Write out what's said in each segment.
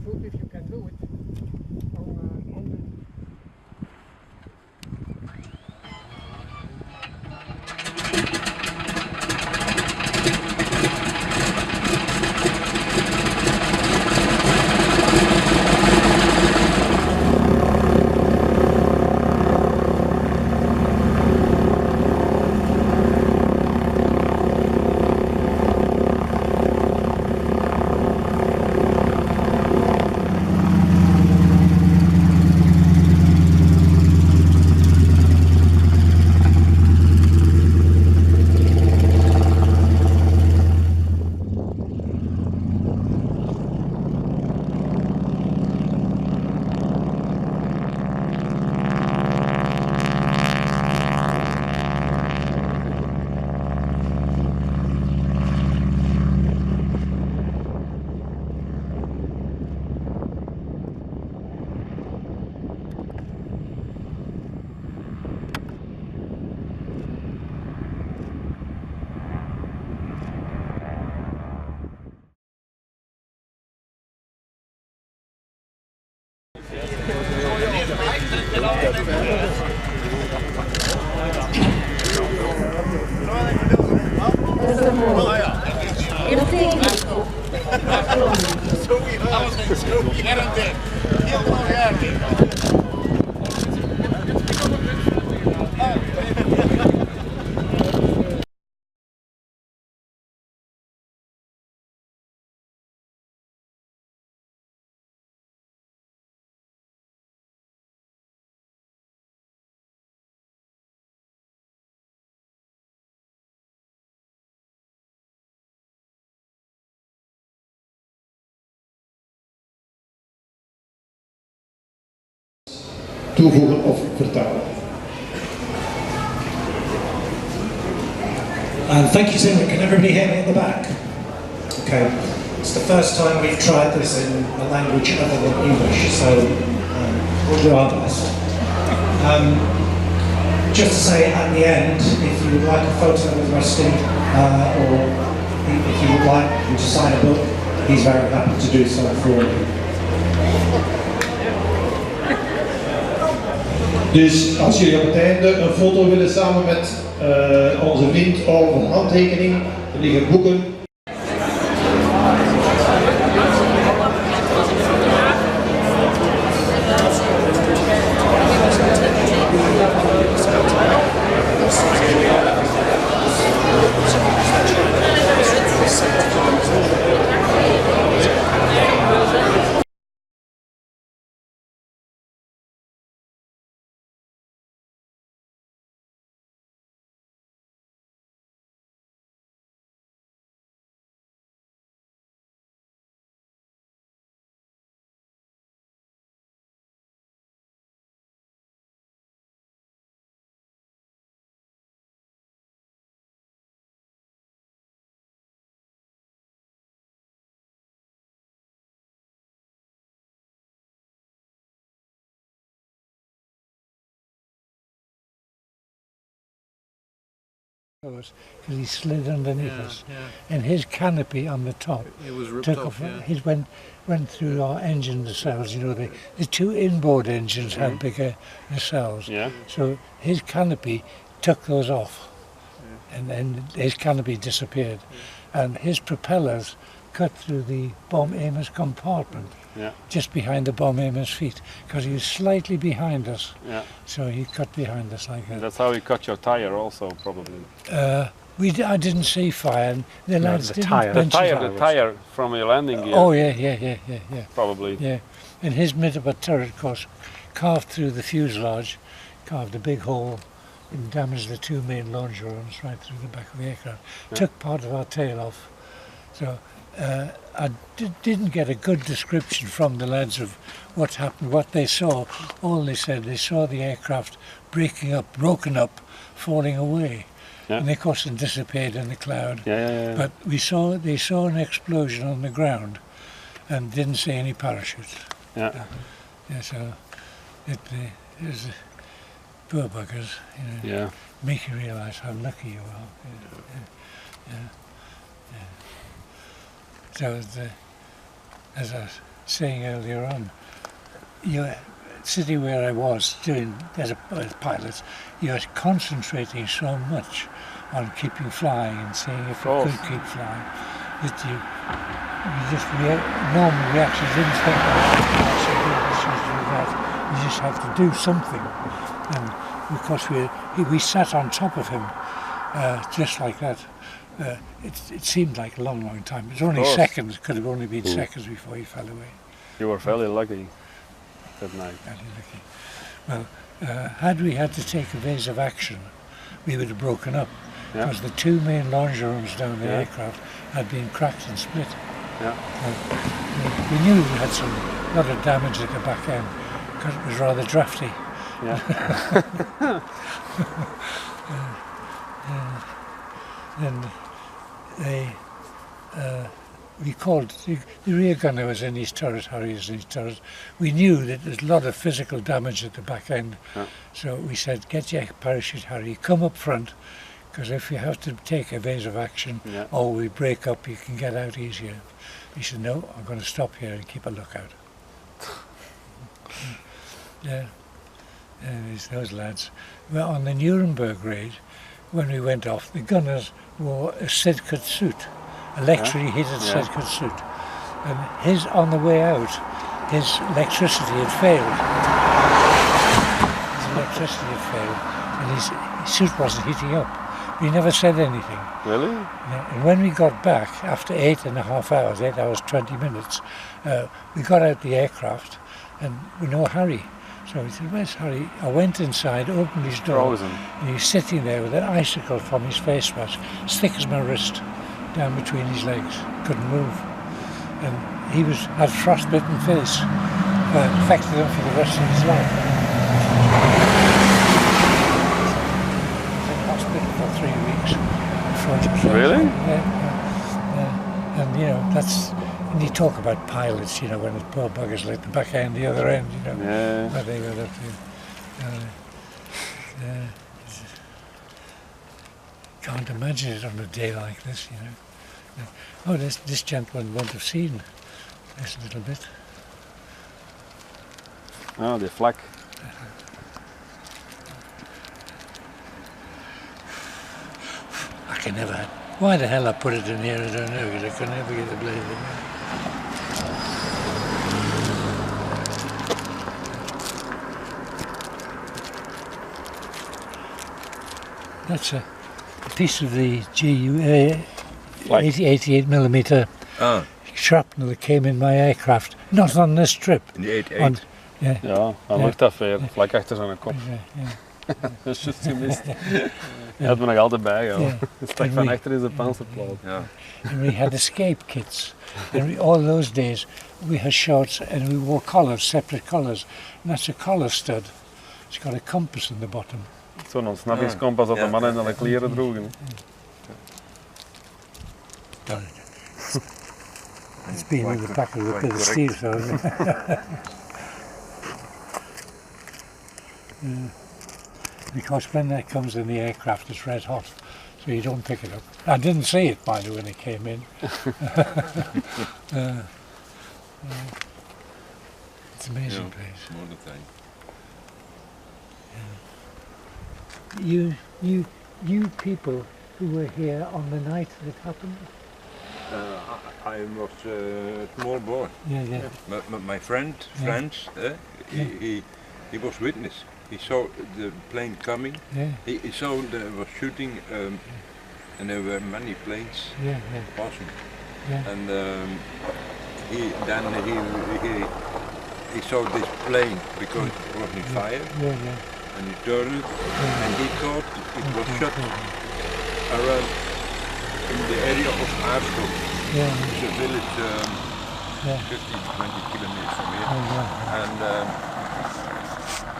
foot if you can do it. On the toevoegen of vertalen. And thank you, Zimmer. Can everybody hear me at the back? Okay. It's the first time we've tried this in a language other than English, so we'll do our best. Just to say at the end, if you would like a photo with Rusty, or if you would like him to sign a book, he's very happy to do so for you. Dus als jullie op het einde een foto willen samen met onze vriend of een handtekening, er liggen boeken. Because he slid underneath us, and his canopy on the top it was ripped took off. off. He went through our engine nacelles. You know, the two inboard engines have bigger nacelles, so his canopy took those off, and then his canopy disappeared, and his propellers cut through the bomb aimer's compartment, just behind the bomb aimer's feet, because he was slightly behind us. So he cut behind us like that. That's how he cut your tire also, probably. I didn't see fire, and the lads didn't mention the tire from your landing gear. Oh yeah. Probably. Yeah, and his mid-up turret, of course, carved through the fuselage, carved a big hole, and damaged the two main longerons right through the back of the aircraft. Took part of our tail off. So I didn't get a good description from the lads of what happened, what they saw. All they said, they saw the aircraft breaking up, broken up, falling away. And of course it disappeared in the cloud. But they saw an explosion on the ground and didn't see any parachutes. So it was poor buggers, you know. Make you realise how lucky you are. So as saying earlier on, you're sitting where I was doing as a pilot, you're concentrating so much on keeping flying and seeing if you could keep flying that you just normal reactions, instinct, you just have to do something. And because we sat on top of him just like that. It seemed like a long time. It was only seconds, could have only been seconds before he fell away. You were fairly lucky that night. Fairly lucky. Well, had we had to take evasive action, we would have broken up, because the two main longerons down the aircraft had been cracked and split. We knew we had a lot of damage at the back end, because it was rather drafty. And we called, the rear gunner was in his turret, Harry was in his turret. We knew that there's a lot of physical damage at the back end, so we said, get your parachute, Harry, come up front, because if you have to take evasive action or we break up, you can get out easier. He said, no, I'm going to stop here and keep a lookout. Those lads. Well, on the Nuremberg raid, when we went off, the gunners wore a Sidcut suit, electrically heated Sidcut suit. And on the way out, his electricity had failed. And his suit wasn't heating up. He never said anything. Really? And when we got back, after 8.5 hours, 8 hours 20 minutes, we got out the aircraft and we know Harry. So he said, where's Harry? I went inside, opened his door, and he was sitting there with an icicle from his face mask, as thick as my wrist, down between his legs, couldn't move. And he had frostbitten face, affected him for the rest of his life. He was in hospital for 3 weeks. Really? And that's... And you talk about pilots, when the poor buggers like the back end, the other end, what they were up to. Can't imagine it on a day like this, Oh, this gentleman won't have seen this little bit. Oh, the flag. I can never... Why the hell I put it in here, I don't know, because I can never get the blade in there. That's a piece of the GU 88mm shrapnel that came in my aircraft. Not on this trip. In de 88? Ja, hij ligt daar weer, vlak achter zijn kop. Dat is juist gemist. Hij had me nog altijd bijgehouden. Het stak van achter in zijn panzerplaat. And we had escape kits. And all those days we had shorts and we wore collars, separate collars. And that's a collar stud. It's got a compass in the bottom. Zo'n ontsnappingskompas dat de mannen in de kleren droegen. It's been in the back of the bit of steel, so. Because when that comes in the aircraft, it's red hot, so you don't pick it up. I didn't see it, by the way, when it came in. It's an amazing place. You people who were here on the night that it happened? I was a small boy. But my friend, Frans, he was witness. He saw the plane coming. He saw there was shooting, and there were many planes passing. And he saw this plane because it was in fire. And he turned it, and he thought it was shot around in the area of Aarschot. It's a village 15 to 20 kilometers from here. And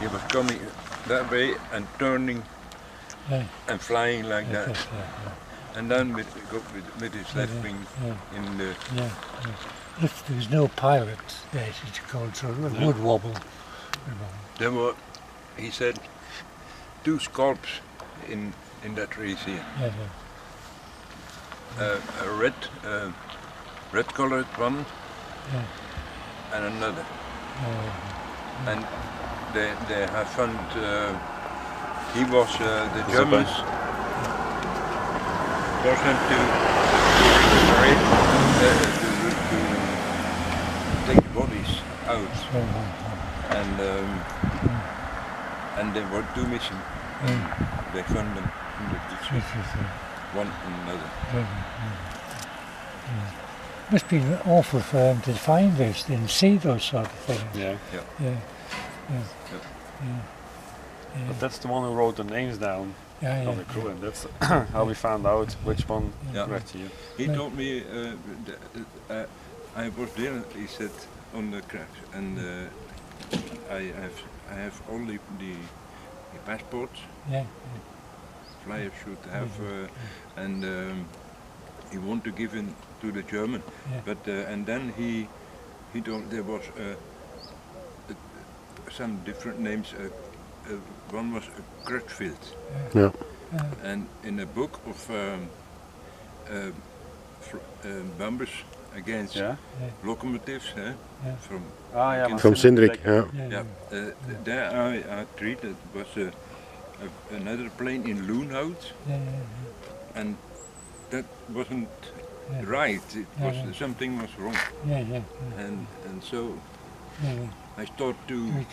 he was coming that way and turning and flying like that. And then with his left wing in the... If there was no pilot, it's called sort of a wood wobble. There were, he said, 2 scalps in that race here. A red colored one and another. And they have found, he was, the Germans forced him to take the bodies out. And there were 2 missing. They found them in the ditches, one and another. Must be awful for them to find this and see those sort of things. Yeah. But that's the one who wrote the names down of the crew, and that's how we found out which one rescued. He told me, I was there, he said, on the crash, and I have only the passport. Flyers should have, and he wanted to give it to the German, but and then he told there was some different names. One was Crutchfield, and in a book of bombers against locomotives from From Sindrik, there I treated was another plane in Loonhout, and that wasn't right. It was something was wrong, and so I started to. And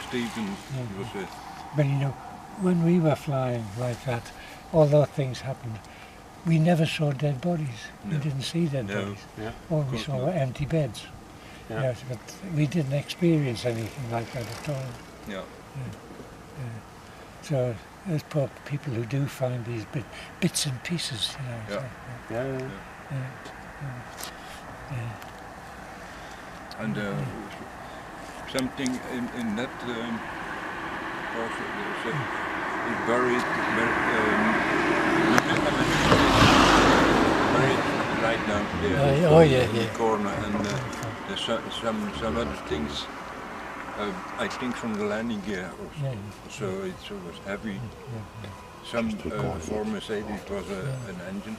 Stephen was a. But you know, when we were flying like that, although things happened, we never saw dead bodies. We didn't see dead bodies. All we saw were empty beds. Yes, but we didn't experience anything like that at all. So there's poor people who do find these bits and pieces, you know. And something in that part is buried right down there in the corner, and there's some other things. I think from the landing gear, so it was heavy. Some former said it was an engine,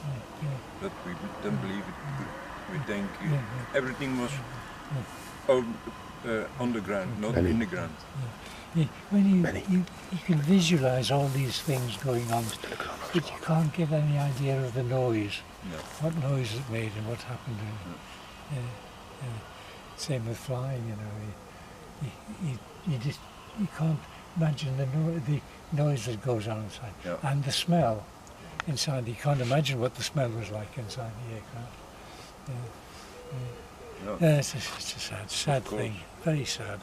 but we don't believe it. We think everything was on the ground, not in the ground. When you can visualize all these things going on, but you can't get any idea of the noise, what noise it made and what happened. Same with flying, you know. You can't imagine the noise that goes on inside, and the smell inside. You can't imagine what the smell was like inside the aircraft. It's a sad thing, very sad.